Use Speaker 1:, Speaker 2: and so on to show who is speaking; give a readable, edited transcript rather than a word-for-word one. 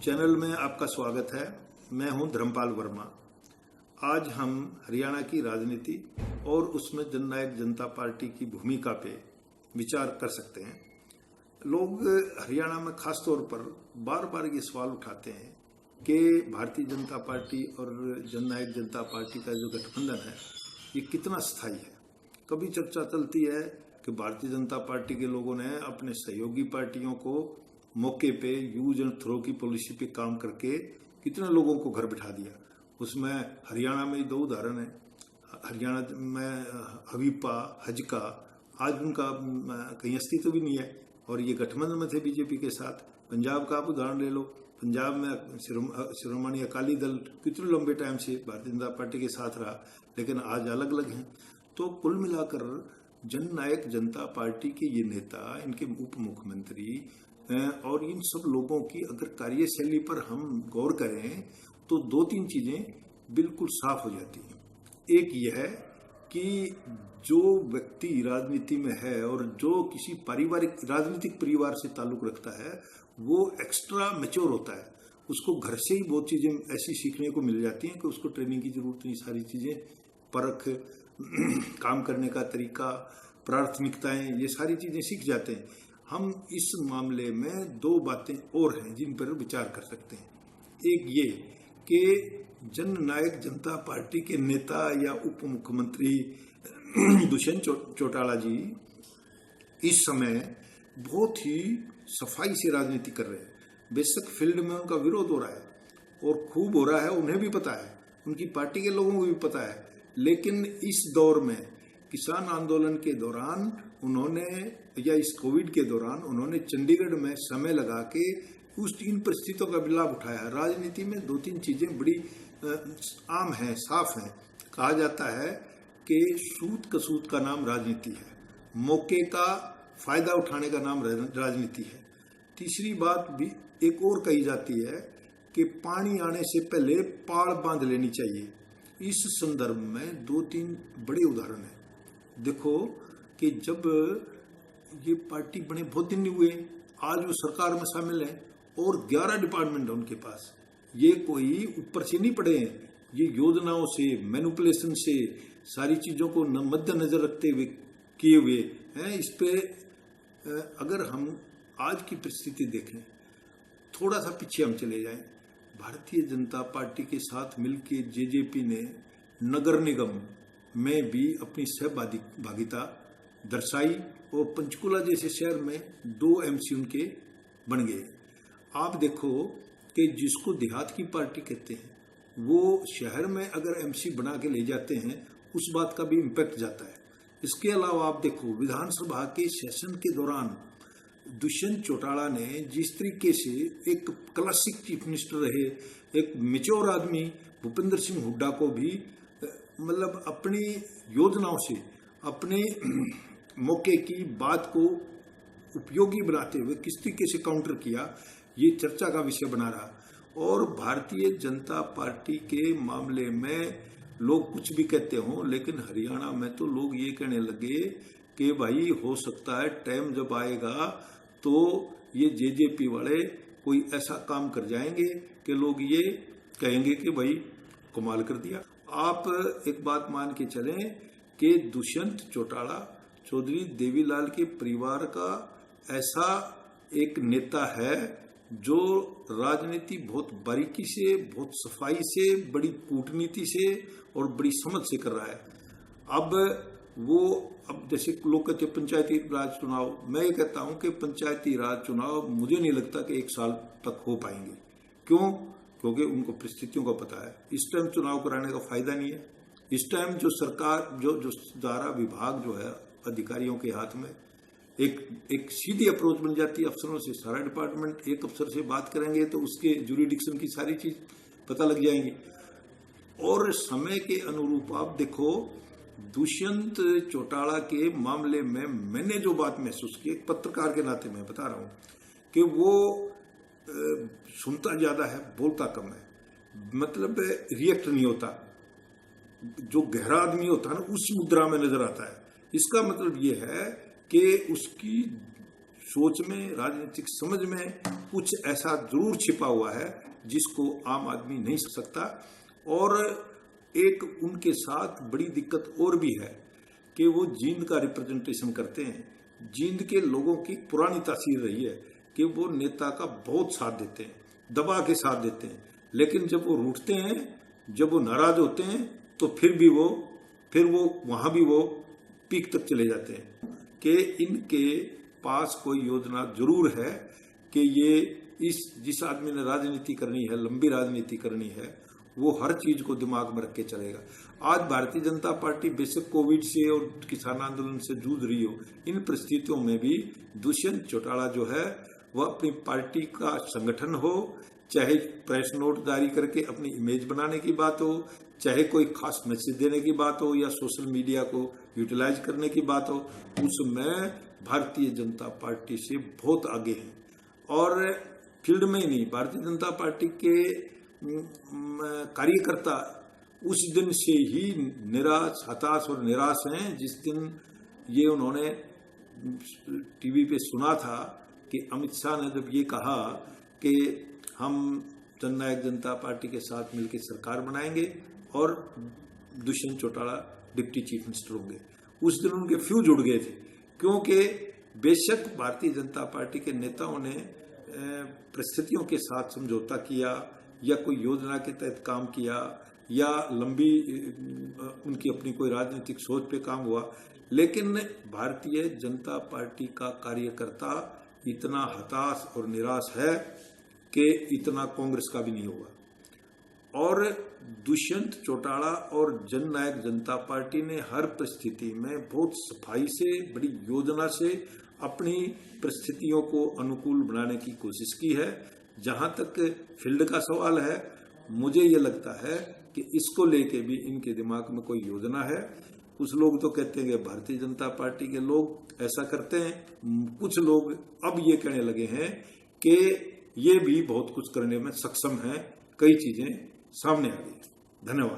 Speaker 1: Channel में आपका स्वागत है। मैं हूं धर्मपाल वर्मा। आज हम हरियाणा की राजनीति और उसमें जननायक जनता पार्टी की भूमिका पे विचार कर सकते हैं। लोग हरियाणा में खास तौर पर बार बार ये सवाल उठाते हैं कि भारतीय जनता पार्टी और जननायक जनता पार्टी का जो गठबंधन है ये कितना स्थायी है। कभी चर्चा चलती है कि भारतीय जनता पार्टी के लोगों ने अपने सहयोगी पार्टियों को मौके पे यूज एंड थ्रो की पॉलिसी पे काम करके कितने लोगों को घर बिठा दिया। उसमें हरियाणा में 2 उदाहरण है। हरियाणा में हबीबा हजका, आज उनका कहीं अस्तित्व भी नहीं है और ये गठबंधन में थे बीजेपी के साथ। पंजाब का आप उदाहरण ले लो, पंजाब में शिरोमणि अकाली दल कितने लंबे टाइम से भारतीय जनता पार्टी के साथ रहा, लेकिन आज अलग अलग हैं। तो कुल मिलाकर जननायक जनता पार्टी के ये नेता, इनके उप मुख्यमंत्री और इन सब लोगों की अगर कार्यशैली पर हम गौर करें तो 2-3 चीजें बिल्कुल साफ हो जाती हैं। एक यह है कि जो व्यक्ति राजनीति में है और जो किसी पारिवारिक राजनीतिक परिवार से ताल्लुक रखता है वो एक्स्ट्रा मैच्योर होता है। उसको घर से ही बहुत चीजें ऐसी सीखने को मिल जाती हैं कि उसको ट्रेनिंग की जरूरत नहीं। सारी चीजें, परख, काम करने का तरीका, प्राथमिकताएं, ये सारी चीजें सीख जाते हैं। हम इस मामले में 2 बातें और हैं जिन पर विचार कर सकते हैं। एक ये कि जननायक जनता पार्टी के नेता या उप मुख्यमंत्री दुष्यंत चौटाला जी इस समय बहुत ही सफाई से राजनीति कर रहे हैं। बेशक फील्ड में उनका विरोध हो रहा है और खूब हो रहा है, उन्हें भी पता है, उनकी पार्टी के लोगों को भी पता है। लेकिन इस दौर में किसान आंदोलन के दौरान उन्होंने, या इस कोविड के दौरान उन्होंने चंडीगढ़ में समय लगा के इन परिस्थितियों का लाभ उठाया। राजनीति में 2-3 चीजें बड़ी आम हैं, साफ हैं। कहा जाता है कि सूत कसूत का नाम राजनीति है, मौके का फायदा उठाने का नाम राजनीति है। तीसरी बात भी एक और कही जाती है कि पानी आने से पहले पाड़ बांध लेनी चाहिए। इस संदर्भ में 2-3 बड़े उदाहरण हैं। देखो कि जब ये पार्टी बने बहुत दिन नहीं हुए, आज वो सरकार में शामिल है और 11 डिपार्टमेंट है उनके पास। ये कोई ऊपर से नहीं पड़े हैं, ये योजनाओं से, मैनिपुलेशन से, सारी चीजों को मद्देनजर रखते हुए किए हुए हैं। इस पे अगर हम आज की परिस्थिति देखें, थोड़ा सा पीछे हम चले जाएं, भारतीय जनता पार्टी के साथ मिलकर जेजेपी ने नगर निगम में भी अपनी सहभागिता दर्शाई और पंचकुला जैसे शहर में 2 MC उनके बन गए। आप देखो कि जिसको देहात की पार्टी कहते हैं वो शहर में अगर MC बना के ले जाते हैं, उस बात का भी इम्पैक्ट जाता है। इसके अलावा आप देखो विधानसभा के सेशन के दौरान दुष्यंत चौटाला ने जिस तरीके से एक क्लासिक चीफ मिनिस्टर रहे, एक मैच्योर आदमी भूपेंद्र सिंह हुड्डा को भी मतलब अपनी योजनाओं से, अपने मौके की बात को उपयोगी बनाते हुए किस तरीके से काउंटर किया, ये चर्चा का विषय बना रहा। और भारतीय जनता पार्टी के मामले में लोग कुछ भी कहते हों, लेकिन हरियाणा में तो लोग ये कहने लगे कि भाई हो सकता है टाइम जब आएगा तो ये जेजेपी वाले कोई ऐसा काम कर जाएंगे कि लोग ये कहेंगे कि भाई कमाल कर दिया। आप एक बात मान के चलें कि दुष्यंत चौटाला चौधरी देवीलाल के परिवार का ऐसा एक नेता है जो राजनीति बहुत बारीकी से, बहुत सफाई से, बड़ी कूटनीति से और बड़ी समझ से कर रहा है। अब जैसे लोग कहते हैं पंचायती राज चुनाव, मैं ये कहता हूं कि पंचायती राज चुनाव मुझे नहीं लगता कि 1 साल तक हो पाएंगे। क्यों? क्योंकि उनको परिस्थितियों का पता है। इस टाइम चुनाव कराने का फायदा नहीं है। इस टाइम जो सरकार, जो दारा विभाग जो है अधिकारियों के हाथ में, एक सीधी अप्रोच बन जाती है अफसरों से। सारा डिपार्टमेंट एक अफसर से बात करेंगे तो उसके जुरिडिक्शन की सारी चीज पता लग जाएंगी। और समय के अनुरूप आप देखो दुष्यंत चौटाला के मामले में मैंने जो बात महसूस की, एक पत्रकार के नाते मैं बता रहा हूं कि वो सुनता ज्यादा है, बोलता कम है, मतलब रिएक्ट नहीं होता। जो गहरा आदमी होता है ना, उस मुद्रा में नजर आता है। इसका मतलब ये है कि उसकी सोच में, राजनीतिक समझ में कुछ ऐसा जरूर छिपा हुआ है जिसको आम आदमी नहीं समझ सकता। और एक उनके साथ बड़ी दिक्कत और भी है कि वो जींद का रिप्रेजेंटेशन करते हैं। जींद के लोगों की पुरानी तासीर रही है कि वो नेता का बहुत साथ देते हैं, दबा के साथ देते हैं, लेकिन जब वो रूठते हैं, जब वो नाराज होते हैं, तो फिर वो वहां भी वो पीक तक चले जाते हैं कि इनके पास कोई योजना जरूर है कि ये जिस आदमी ने राजनीति करनी है, लंबी राजनीति करनी है, वो हर चीज को दिमाग में रख के चलेगा। आज भारतीय जनता पार्टी बेशक कोविड से और किसान आंदोलन से जूझ रही हो, इन परिस्थितियों में भी दुष्यंत चौटाला जो है वह अपनी पार्टी का संगठन हो, चाहे प्रेस नोट जारी करके अपनी इमेज बनाने की बात हो, चाहे कोई खास मैसेज देने की बात हो, या सोशल मीडिया को यूटिलाइज करने की बात हो, उसमें भारतीय जनता पार्टी से बहुत आगे हैं। और फील्ड में ही नहीं, भारतीय जनता पार्टी के कार्यकर्ता उस दिन से ही हताश और निराश हैं जिस दिन ये उन्होंने टीवी पे सुना था कि अमित शाह ने जब ये कहा कि हम जननायक जनता पार्टी के साथ मिलकर सरकार बनाएंगे और Dushyant Chautala deputy chief minister होंगे। उस दिन उनके फ्यूज उड़ गए थे, क्योंकि बेशक भारतीय जनता पार्टी के नेताओं ने परिस्थितियों के साथ समझौता किया या कोई योजना के तहत काम किया या लंबी उनकी अपनी कोई राजनीतिक सोच पे काम हुआ, लेकिन भारतीय जनता पार्टी का कार्यकर्ता इतना हताश और निराश है कि इतना कांग्रेस का भी नहीं होगा। और दुष्यंत चौटाला और जननायक जनता पार्टी ने हर परिस्थिति में बहुत सफाई से, बड़ी योजना से अपनी परिस्थितियों को अनुकूल बनाने की कोशिश की है। जहां तक फील्ड का सवाल है, मुझे ये लगता है कि इसको लेके भी इनके दिमाग में कोई योजना है। कुछ लोग तो कहते हैं कि भारतीय जनता पार्टी के लोग ऐसा करते हैं, कुछ लोग अब ये कहने लगे हैं कि ये भी बहुत कुछ करने में सक्षम है, कई चीजें सामने आ गई। धन्यवाद।